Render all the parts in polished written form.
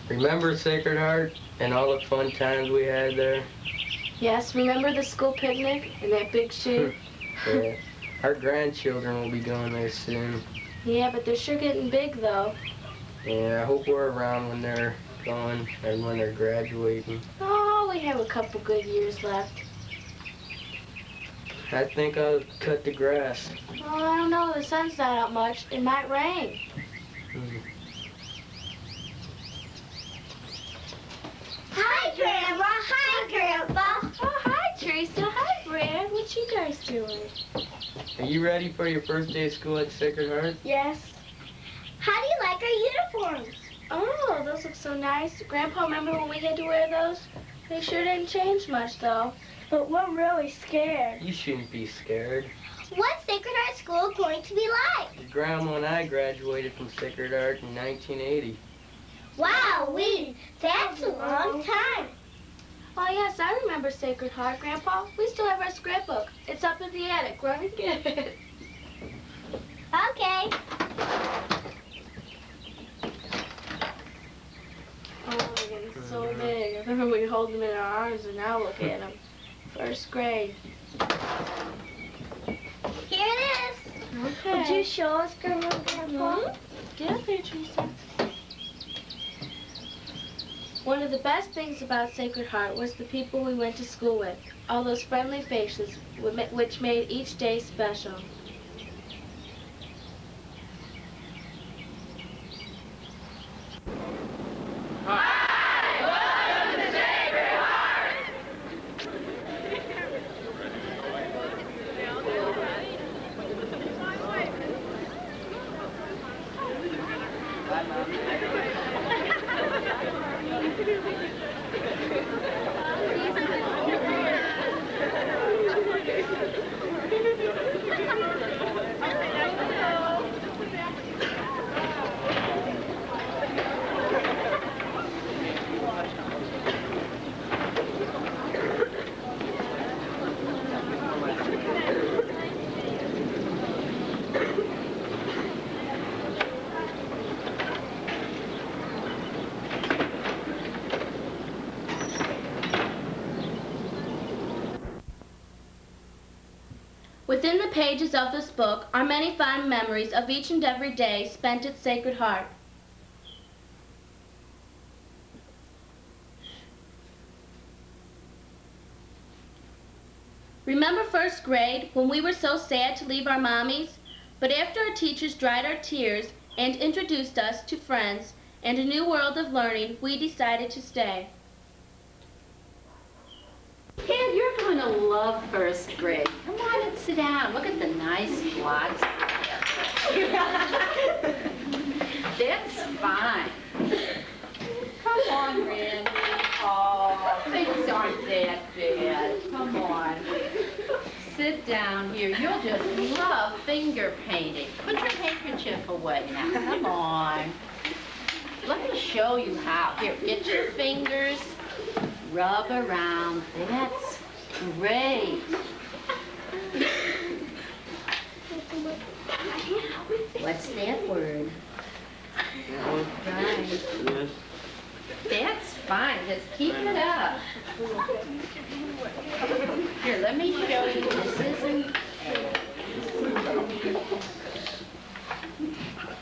Remember Sacred Heart and all the fun times we had there? Yes, remember the school picnic and that big sheep? Yeah. Our grandchildren will be going there soon. Yeah, but they're sure getting big, though. Yeah, I hope we're around when they're going and when they're graduating. Oh, we have a couple good years left. I think I'll cut the grass. Oh, I don't know. The sun's not out much. It might rain. Hi, Grandma. Hi, Grandpa. Oh, hi, Teresa. Hi, Brad. What you guys doing? Are you ready for your first day of school at Sacred Heart? Yes. How do you like our uniforms? Oh, those look so nice. Grandpa, remember when we had to wear those? They sure didn't change much, though. But we're really scared. You shouldn't be scared. What's Sacred Heart School going to be like? Your grandma and I graduated from Sacred Heart in 1980. Wow, that's a long time. Oh, yes, I remember Sacred Heart, Grandpa. We still have our scrapbook. It's up in the attic. Run and get it. Okay. Oh, they're getting so big. I remember we hold them in our arms, and now look at them. First grade. Here it is. Okay. Would you show us, Grandma and Grandpa? Get up here, Teresa. One of the best things about Sacred Heart was the people we went to school with. All those friendly faces, which made each day special. Within the pages of this book are many fond memories of each and every day spent at Sacred Heart. Remember first grade when we were so sad to leave our mommies? But after our teachers dried our tears and introduced us to friends and a new world of learning, we decided to stay. Ed, you're going to love first grade. Come on and sit down. Look at the nice blocks. That's fine. Come on, Randy. Oh, things aren't that bad. Come on. Sit down here. You'll just love finger painting. Put your handkerchief away now. Come on. Let me show you how. Here, get your fingers. Rub around. That's great. What's that word? Right. Yes. That's fine. Just keep it up. Here, let me show you. This isn't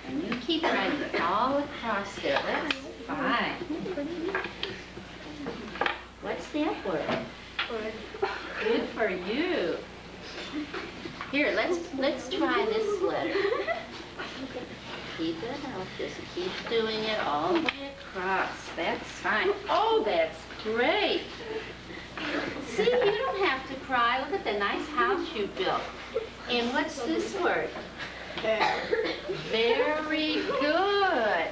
and you keep writing all across there. That's fine. What's that word? Good for you. Here, let's try this letter. Keep it up. Just keep doing it all the way across. That's fine. Oh, that's great. See, you don't have to cry. Look at the nice house you built. And what's this word? Very good.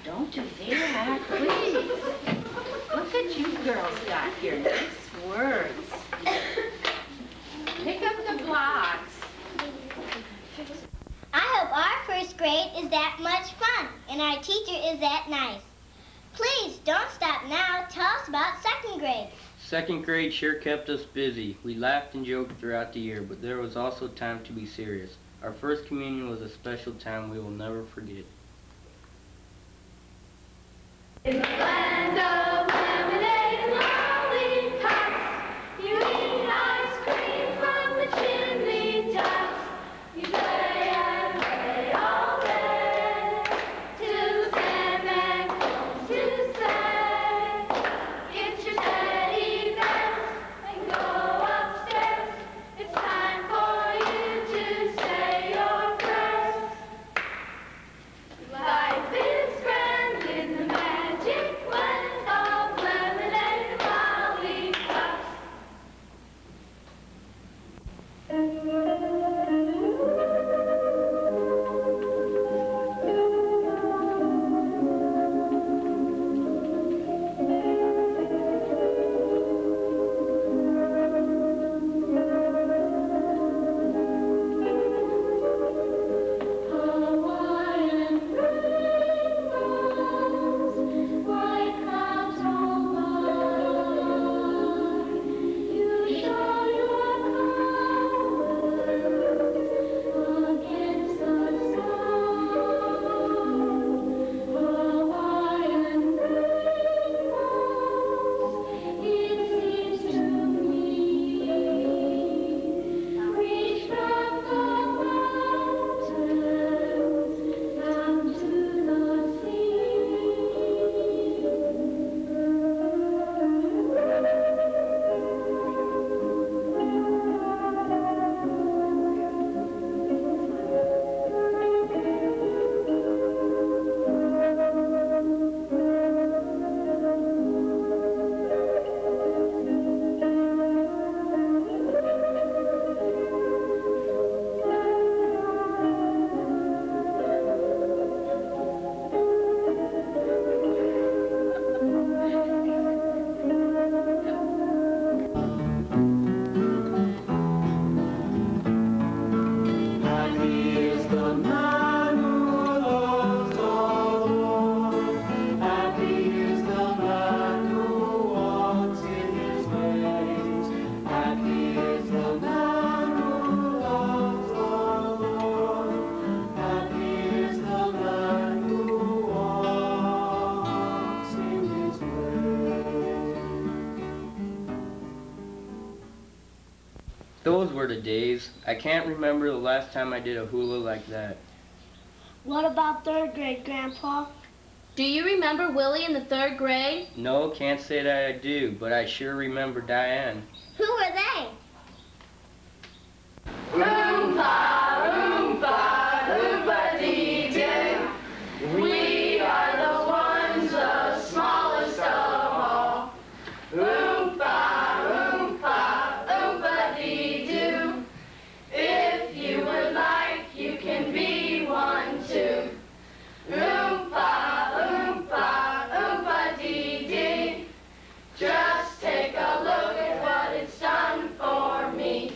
Don't do that, please. Look at you girls got here. Nice words. Pick up the blocks. I hope our first grade is that much fun and our teacher is that nice. Please don't stop now. Tell us about second grade. Second grade sure kept us busy. We laughed and joked throughout the year, but there was also time to be serious. Our first communion was a special time we will never forget. In the land of lemonade and lollipops, you eat ice cream from the chimney tops. You play and play all day till the Sandman comes to say, get your teddy bears and go upstairs. It's time for you to say your prayers. Life is grand in the magic land of lemonade and lollipops. Hawaiian rainbows, bright clouds roll by. You show your colors against the sky. Hawaiian rainbows, it seems to me, reach from the mountains down to the sea. Happy is the man who loves the Lord. Happy is the man who walks in his ways. Happy is the man who loves the Lord. Happy is the man who walks in his ways. Those were the days. I can't remember the last time I did a hula like that. What about third grade, Grandpa? Do you remember Willie in the third grade? No, can't say that I do, but I sure remember Diane. Who were they? Oompa, oompa, oompa-dee-doo. We are the ones, the smallest of all. Oompa, oompa, oompa-dee-doo. If you would like, you can be one too. Oompa, oompa, oompa-dee-dee. Just take a look at what it's done for me.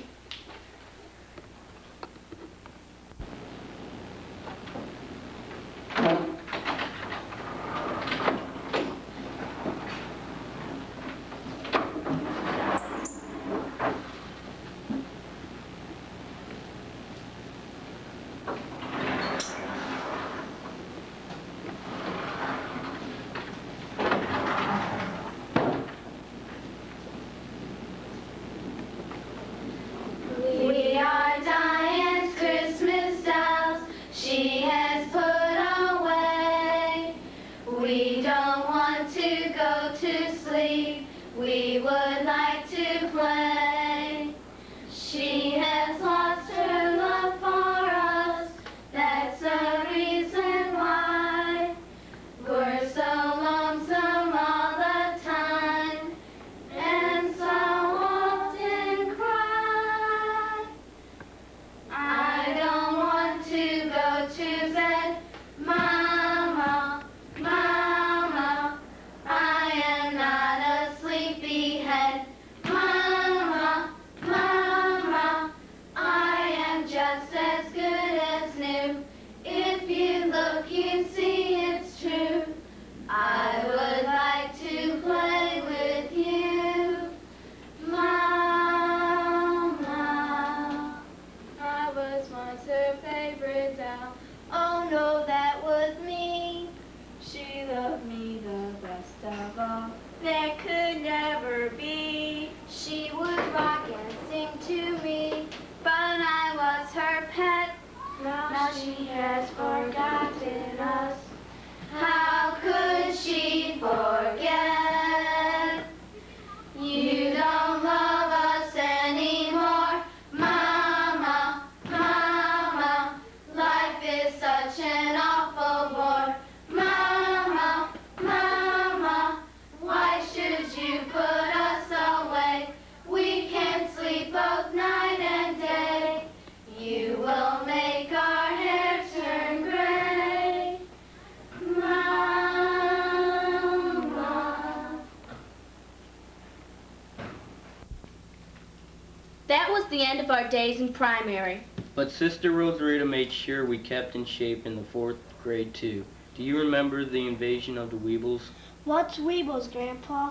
That was the end of our days in primary. But Sister Rosarita made sure we kept in shape in the 4th grade too. Do you remember the invasion of the Weebles? What's Weebles, Grandpa?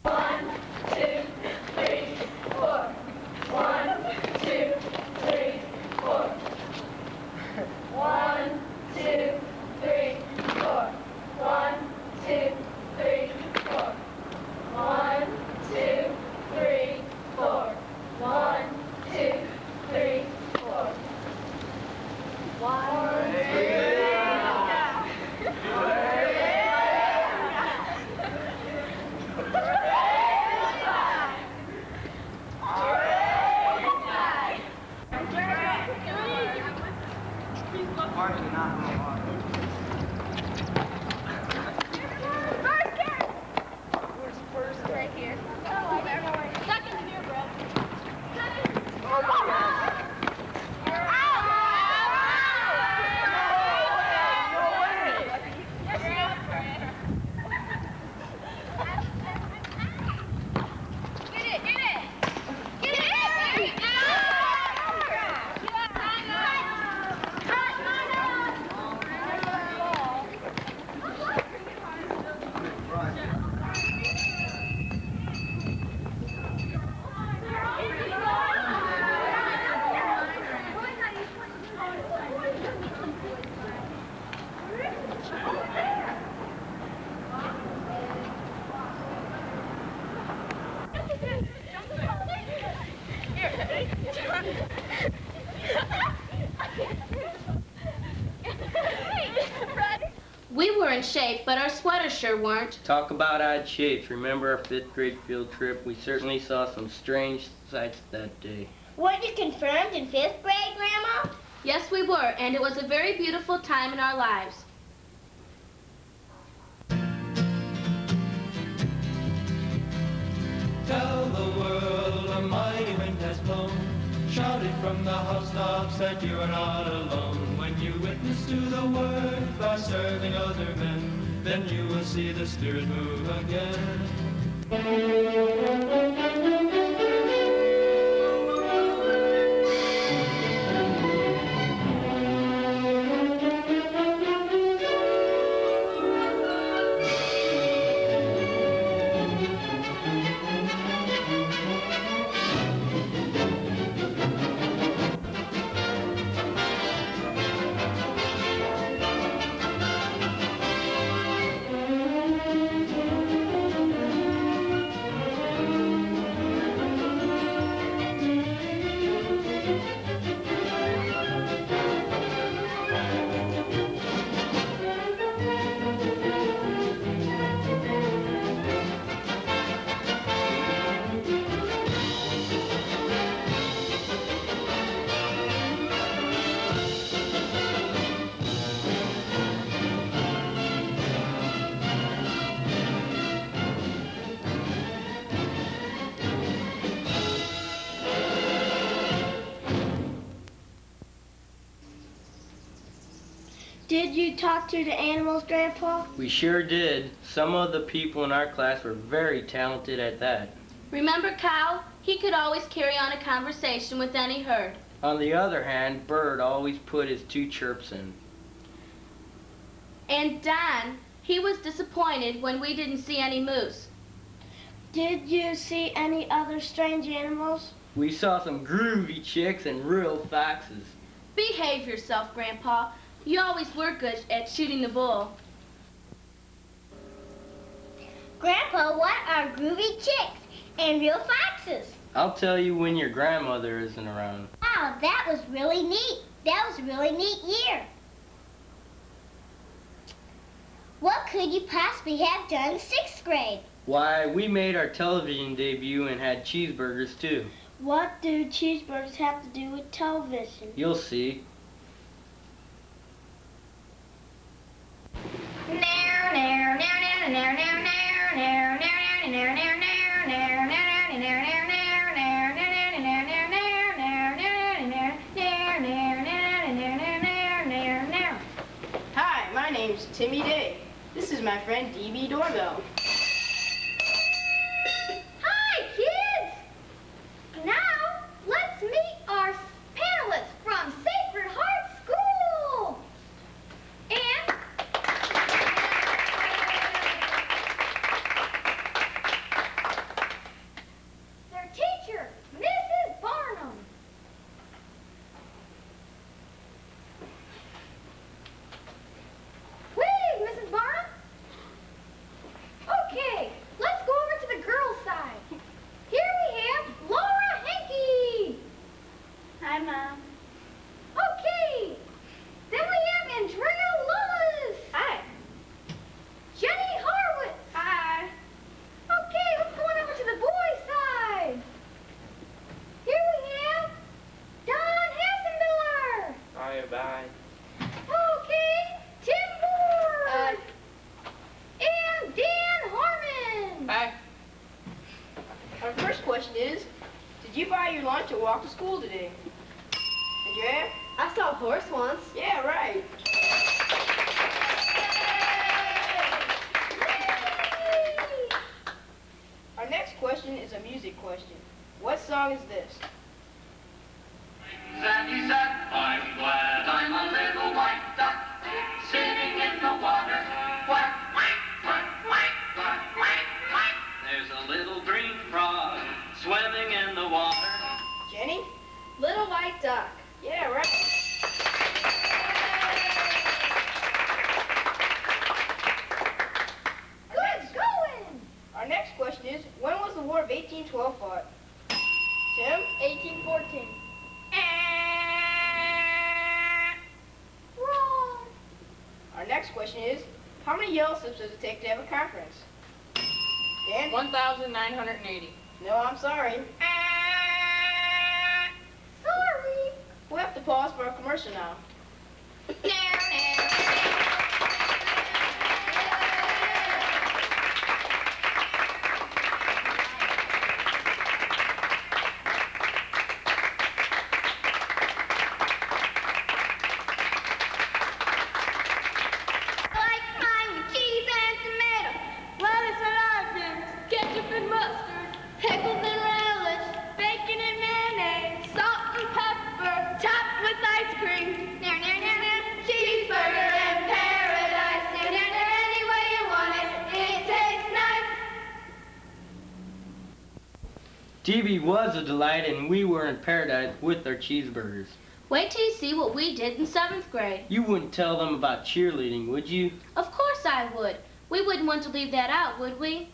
1, 2, 3, 4. 1, 2, 3, 4. 1, 2, 3, 4. 1, 2, 3, 4. 1, 2, 3, 4. 1, 2, 3, 4. 1, 2, We were in shape, but our sweaters sure weren't. Talk about odd shapes. Remember our 5th grade field trip? We certainly saw some strange sights that day. Weren't you confirmed in 5th grade, Grandma? Yes, we were, and it was a very beautiful time in our lives. Tell the world a mighty wind has blown. Shout it from the housetops that you are not alone. When you witness to the word by serving other men, then you will see the Spirit move again. Did you talk to the animals, Grandpa? We sure did. Some of the people in our class were very talented at that. Remember Cow? He could always carry on a conversation with any herd. On the other hand, Bird always put his 2 chirps in. And Don, he was disappointed when we didn't see any moose. Did you see any other strange animals? We saw some groovy chicks and real foxes. Behave yourself, Grandpa. You always were good at shooting the bull. Grandpa, what are groovy chicks and real foxes? I'll tell you when your grandmother isn't around. Wow, that was really neat. That was a really neat year. What could you possibly have done in 6th grade? Why, we made our television debut and had cheeseburgers too. What do cheeseburgers have to do with television? You'll see. Hi, my name's Timmy Day. This is my friend DB Doorbell. Hi, kids! question is, did you buy your lunch or walk to school today? Andrea? I saw a horse once. Yeah, right. Our next question is a music question. What song is this? And he said, I'm glad I'm a little white duck sitting in the water. Quack, quack, quack, quack, quack, quack, quack. There's a little green frog swimming in the water. Jenny? Little White Duck. Yeah, right. Good going! Our next question is, when was the War of 1812 fought? Tim? 1814. Wrong. Our next question is, how many yellow slips does it take to have a conference? Dan? 1,980. No, I'm sorry. Sorry. We'll have to pause for a commercial now. Like mine with cheese and tomato, lettuce and onions, ketchup and mustard, pickles and relish, bacon and mayonnaise, salt and pepper, topped with ice cream. Cheeseburger in paradise. Any way you want it, it tastes nice. TV was a delight, and we were in paradise with our cheeseburgers. Wait till you see what we did in 7th grade. You wouldn't tell them about cheerleading, would you? Of course I would. We wouldn't want to leave that out, would we?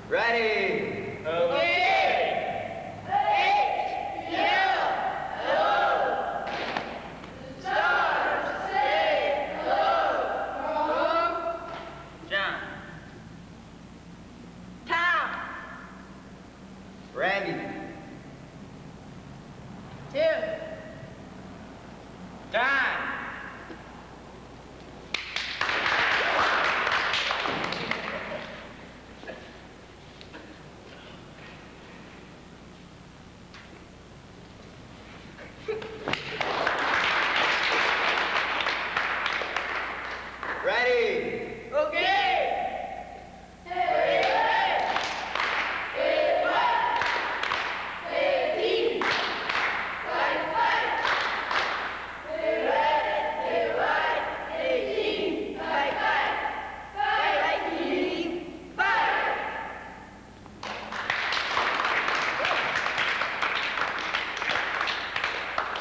Ready? John. Tom. Randy. Tim. Don. Ready?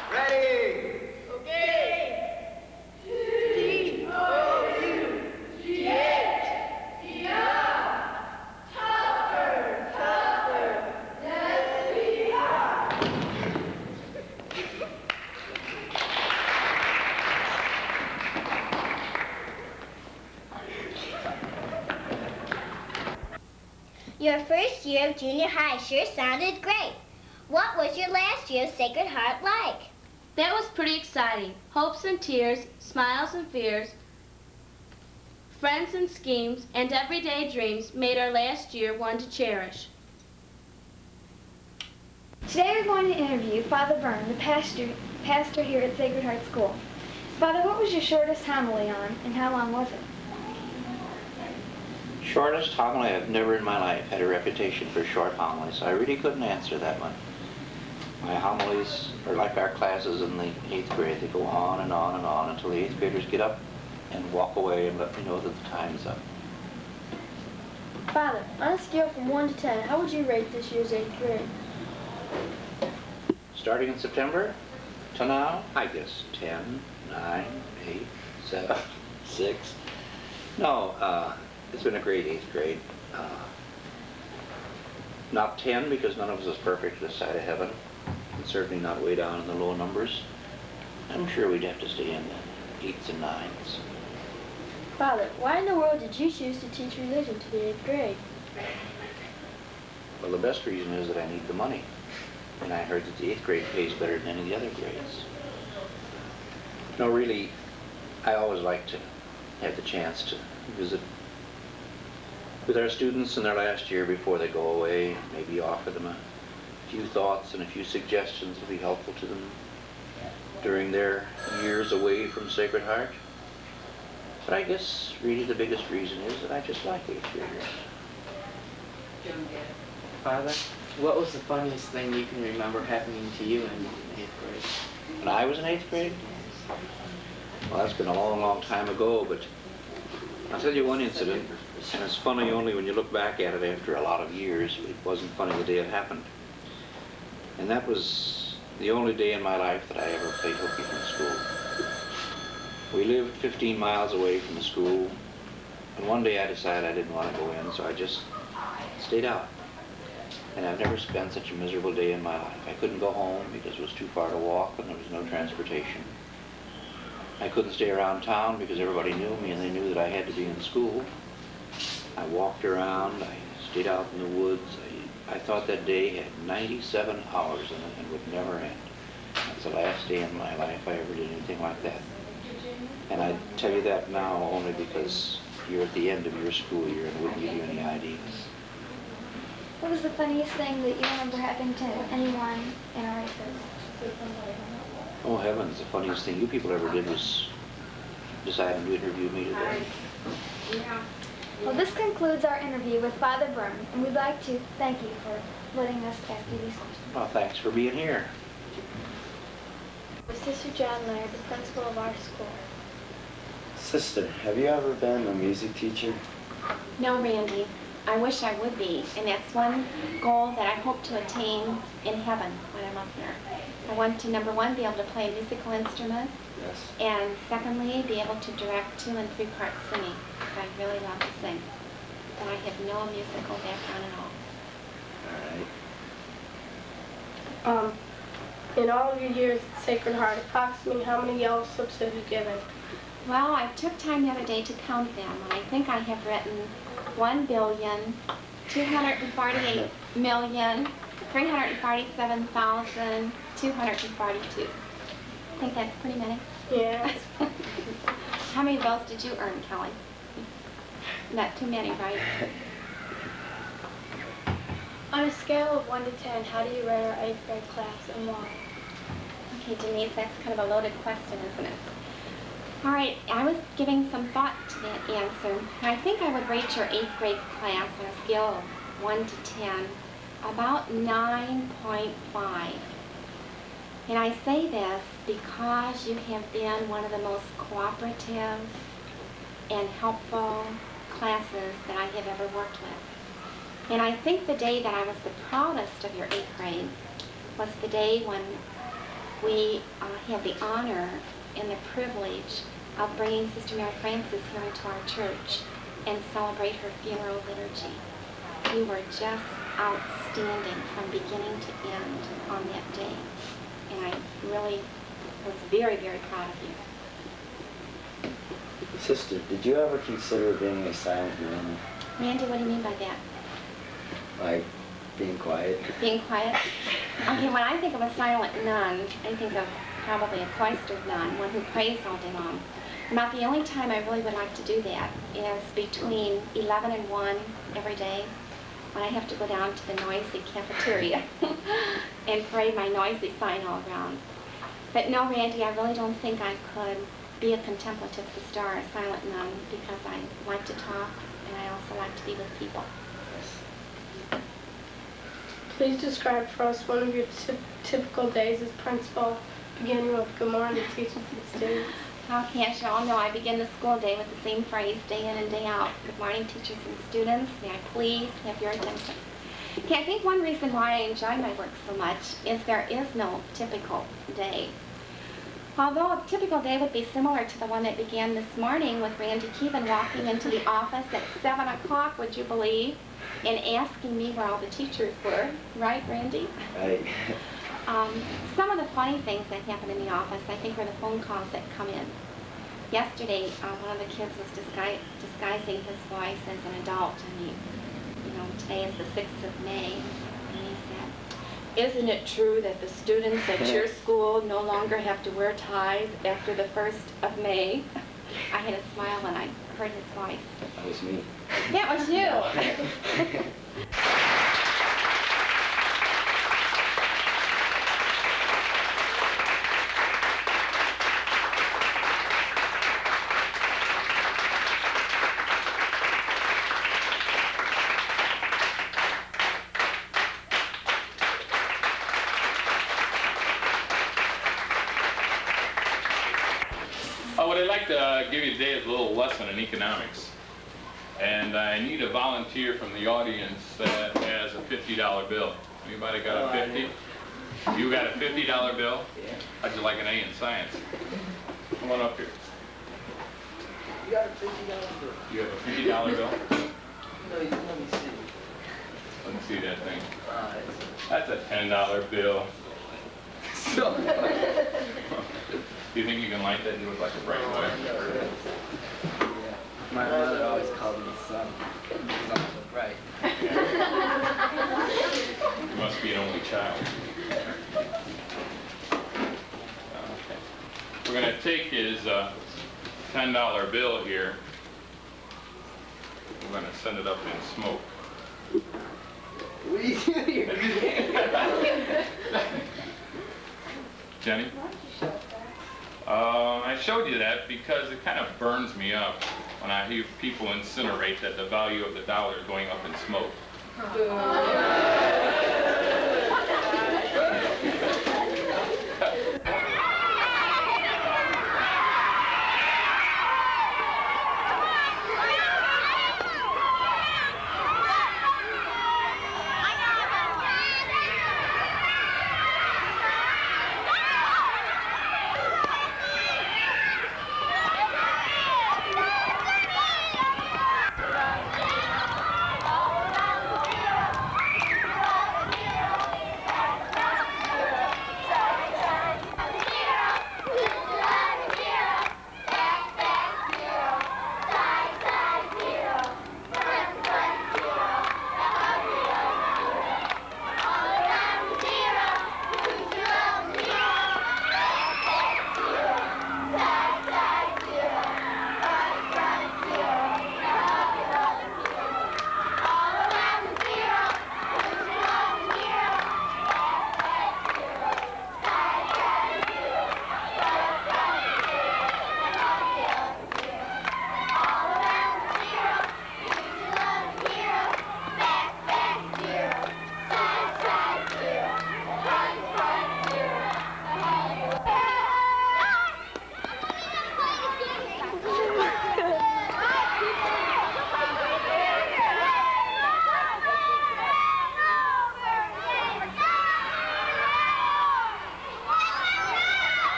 Ready? Your first year of junior high sure sounded great. What was your last year of Sacred Heart like? That was pretty exciting. Hopes and tears, smiles and fears, friends and schemes, and everyday dreams made our last year one to cherish. Today we're going to interview Father Byrne, the pastor here at Sacred Heart School. Father, what was your shortest homily on, and how long was it? Shortest homily, I've never in my life had a reputation for short homilies. I really couldn't answer that one. My homilies are like our classes in the 8th grade. They go on and on and on until the 8th graders get up and walk away and let me know that the time's up. Father, on a scale from 1 to 10, how would you rate this year's 8th grade? Starting in September till now, I guess 10, 9, 8, 7, 6. No, it's been a great 8th grade. Not 10 because none of us is perfect this side of heaven. And certainly not way down in the low numbers. I'm sure we'd have to stay in the 8s and 9s. Father, why in the world did you choose to teach religion to the 8th grade? Well, the best reason is that I need the money. And I heard that the 8th grade pays better than any of the other grades. No, really, I always like to have the chance to visit with our students in their last year before they go away, maybe offer them a few thoughts and a few suggestions will be helpful to them during their years away from Sacred Heart. But I guess really the biggest reason is that I just like 8th graders. Father, what was the funniest thing you can remember happening to you in 8th grade? When I was in 8th grade? Well, that's been a long, long time ago, but I'll tell you one incident, and it's funny only when you look back at it after a lot of years. It wasn't funny the day it happened. And that was the only day in my life that I ever played hooky from school. We lived 15 miles away from the school, and one day I decided I didn't want to go in, so I just stayed out. And I've never spent such a miserable day in my life. I couldn't go home because it was too far to walk and there was no transportation. I couldn't stay around town because everybody knew me and they knew that I had to be in school. I walked around, I stayed out in the woods. I thought that day had 97 hours in it and would never end. That's the last day in my life I ever did anything like that. And I tell you that now only because you're at the end of your school year and it wouldn't give you any ideas. What was the funniest thing that you remember happening to anyone in our races? Oh heavens, the funniest thing you people ever did was deciding to interview me today. Well, this concludes our interview with Father Byrne, and we'd like to thank you for letting us ask you these questions. Well, thanks for being here. Sister John Laird, the principal of our school. Sister, have you ever been a music teacher? No, Randy. I wish I would be, and that's one goal that I hope to attain in heaven when I'm up there. I want to, number one, be able to play a musical instrument, Yes. and secondly, be able to direct 2- and 3-part singing. I really love to sing, but I have no musical background at all. All right. In all of your years at Sacred Heart, approximately how many yellow slips have you given? Well, I took time the other day to count them, and I think I have written 1,248,347,242. I think that's pretty many. Yeah. How many of those did you earn, Kelly? Not too many, right? On a scale of 1 to 10, how do you rate our 8th grade class and why? Okay, Denise, that's kind of a loaded question, isn't it? All right, I was giving some thought to that answer. I think I would rate your 8th grade class on a scale of 1 to 10, about 9.5. And I say this because you have been one of the most cooperative and helpful classes that I have ever worked with. And I think the day that I was the proudest of your 8th grade was the day when we had the honor and the privilege of bringing Sister Mary Frances here into our church and celebrate her funeral liturgy. You were just outstanding from beginning to end on that day. And I really was very, very proud of you. Sister, did you ever consider being a silent nun? Randy, what do you mean by that? Like being quiet? Being quiet? Okay, when I think of a silent nun, I think of probably a cloistered nun, one who prays all day long. About the only time I really would like to do that is between 11 and 1 every day, when I have to go down to the noisy cafeteria and parade my noisy sign all around. But no, Randy, I really don't think I could be a contemplative sister or a silent nun because I like to talk and I also like to be with people. Please describe for us one of your typical days as principal, beginning with good morning to teaching to the students. Okay, as you all know, I begin the school day with the same phrase, day in and day out. Good morning, teachers and students. May I please have your attention? Okay, I think one reason why I enjoy my work so much is there is no typical day. Although a typical day would be similar to the one that began this morning with Randy Keevan walking into the office at 7 o'clock, would you believe, and asking me where all the teachers were. Right, Randy? Right. Some of the funny things that happen in the office, I think, are the phone calls that come in. Yesterday, one of the kids was disguising his voice as an adult. I mean, today is the 6th of May, and he said, "Isn't it true that the students at your school no longer have to wear ties after the 1st of May? I had a smile when I heard his voice. That was me. That was you. What I'd like to give you today is a little lesson in economics. And I need a volunteer from the audience that has a $50 bill. Anybody got a 50? You got a $50 bill? How'd you like an A in science? Come on up here. You got a $50 bill? You have a $50 bill? No, let me see. Let me see that thing. That's a $10 bill. Do you think you can light that? You look like a bright boy. Yeah. My mother always called me son, because I'm so bright. You must be an only child. Okay. We're going to take his $10 bill here. We're going to send it up in smoke. What are you doing? Jenny? I showed you that because it kind of burns me up when I hear people incinerate that the value of the dollar is going up in smoke.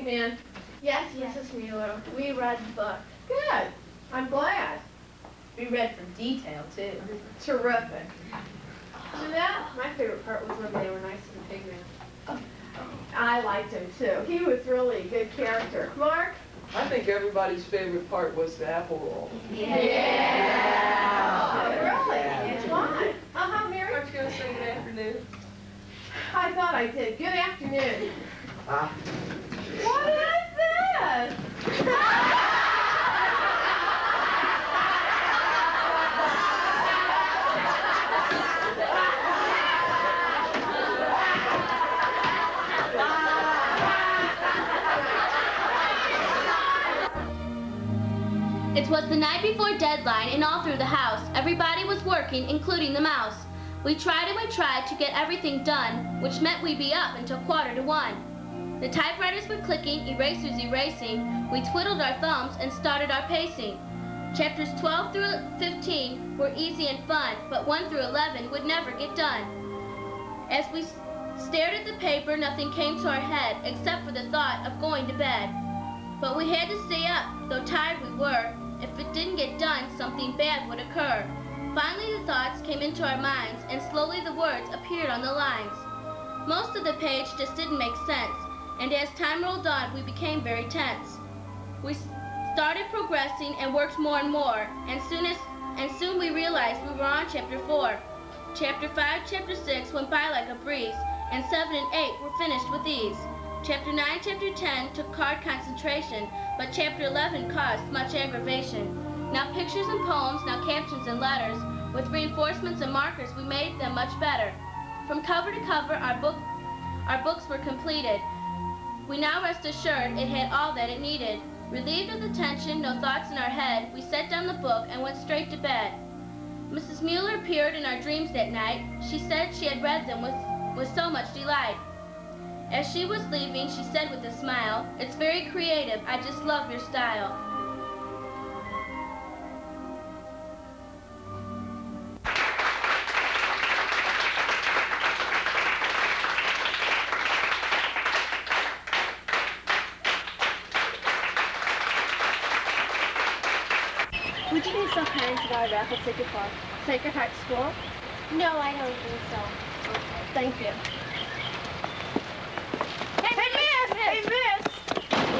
Man. Yes, Mrs. Mueller. We read the book. Good. I'm glad. We read from detail, too. Terrific. Jeanette, my favorite part was when they were nice to the pigman. I liked him, too. He was really a good character. Mark? I think everybody's favorite part was the apple roll. Yeah. Really? Why? Mary? Aren't you going to say good afternoon? I thought I did. Good afternoon. Ah. What did I say? It was the night before deadline, and all through the house, everybody was working, including the mouse. We tried and we tried to get everything done, which meant we'd be up until 1:45. The typewriters were clicking, erasers erasing. We twiddled our thumbs and started our pacing. Chapters 12 through 15 were easy and fun, but 1 through 11 would never get done. As we stared at the paper, nothing came to our head except for the thought of going to bed. But we had to stay up, though tired we were. If it didn't get done, something bad would occur. Finally, the thoughts came into our minds, and slowly the words appeared on the lines. Most of the page just didn't make sense, and as time rolled on, we became very tense. We started progressing and worked more and more, and soon we realized we were on Chapter 4. Chapter 5, Chapter 6 went by like a breeze, and 7 and 8 were finished with ease. Chapter 9, Chapter 10 took hard concentration, but Chapter 11 caused much aggravation. Now pictures and poems, now captions and letters, with reinforcements and markers, we made them much better. From cover to cover, our books were completed. We now rest assured it had all that it needed. Relieved of the tension, no thoughts in our head, we set down the book and went straight to bed. Mrs. Mueller appeared in our dreams that night. She said she had read them with so much delight. As she was leaving, she said with a smile, "It's very creative. I just love your style." Would you be so kind to buy a raffle ticket for Sacred Heart School? No, I don't think so. Okay, thank you. Hey, miss!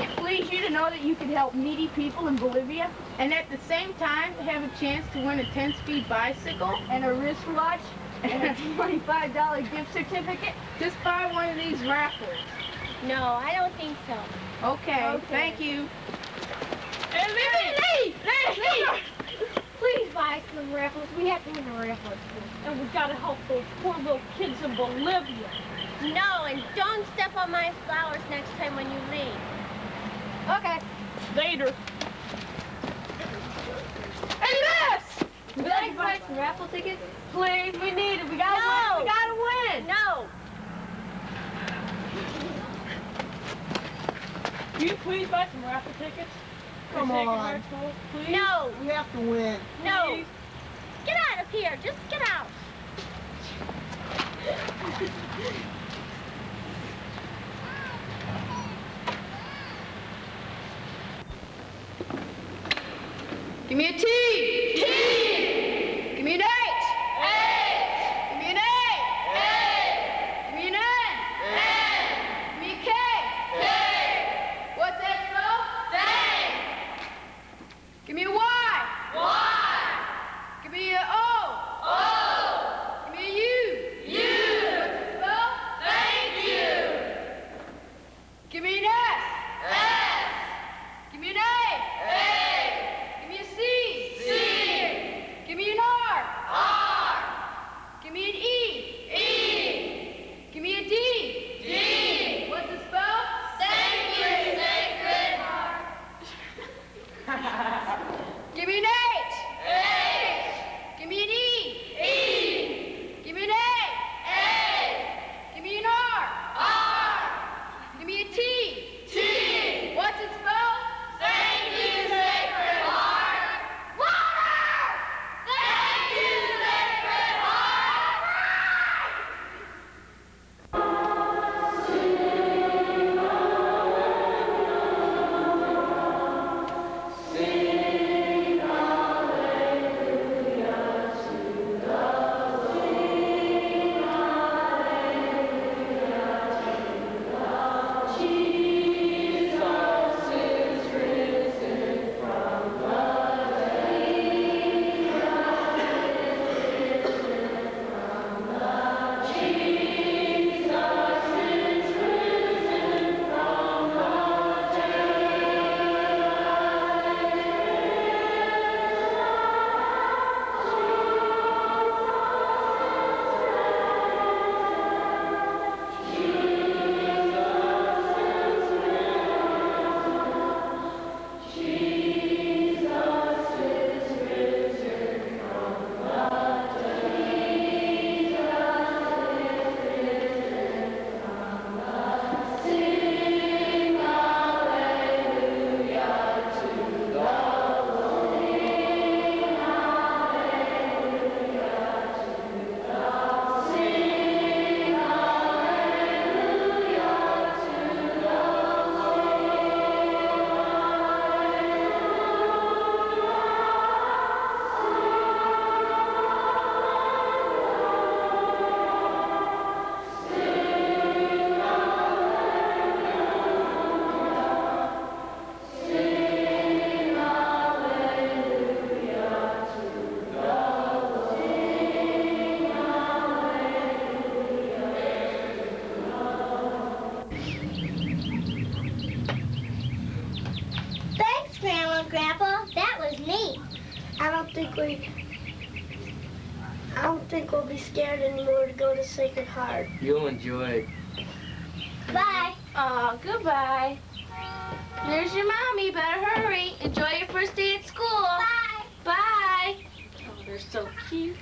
It please you to know that you can help needy people in Bolivia and at the same time have a chance to win a 10-speed bicycle and a wristwatch and a $25 gift certificate? Just buy one of these raffles. No, I don't think so. Okay. Thank you. Hey, Lee! Please buy some raffles. We have to win a raffle. And we gotta help those poor little kids in Bolivia. No, and don't step on my flowers next time when you leave. Okay. Later. Hey, miss! Would you like to buy some raffle tickets? Please, we need it. We gotta win. We gotta win. No. Can you please buy some raffle tickets? Come on. Please? No. We have to win. No. Please? Get out of here. Just get out. Give me a T. T. Give me an H. H. Give me an A. A. Give me an N. N. Give me a K. K. What's that spell? Thank. Give me a Y. Y. Give me a O. O. Give me a U. U. What's that spell? Thank you. Give me an S. S. Give me an A. A. Give me a C. C. Give me an R. R. Give me an E. E. Give me a D. D. What's the spell? Thank you, Sacred Heart. Give me an H. H. Give me an E. E. Give me an A. A. Give me an R. R. Give me a T. T. What's it spelled? Thank you, Sacred Heart. Louder! Thank you, Sacred Heart. Sing I don't think we'll be scared anymore to go to Sacred Heart. You'll enjoy it. Bye. Aw, goodbye. There's your mommy. Better hurry. Enjoy your first day at school. Bye. Bye. Oh, they're so cute.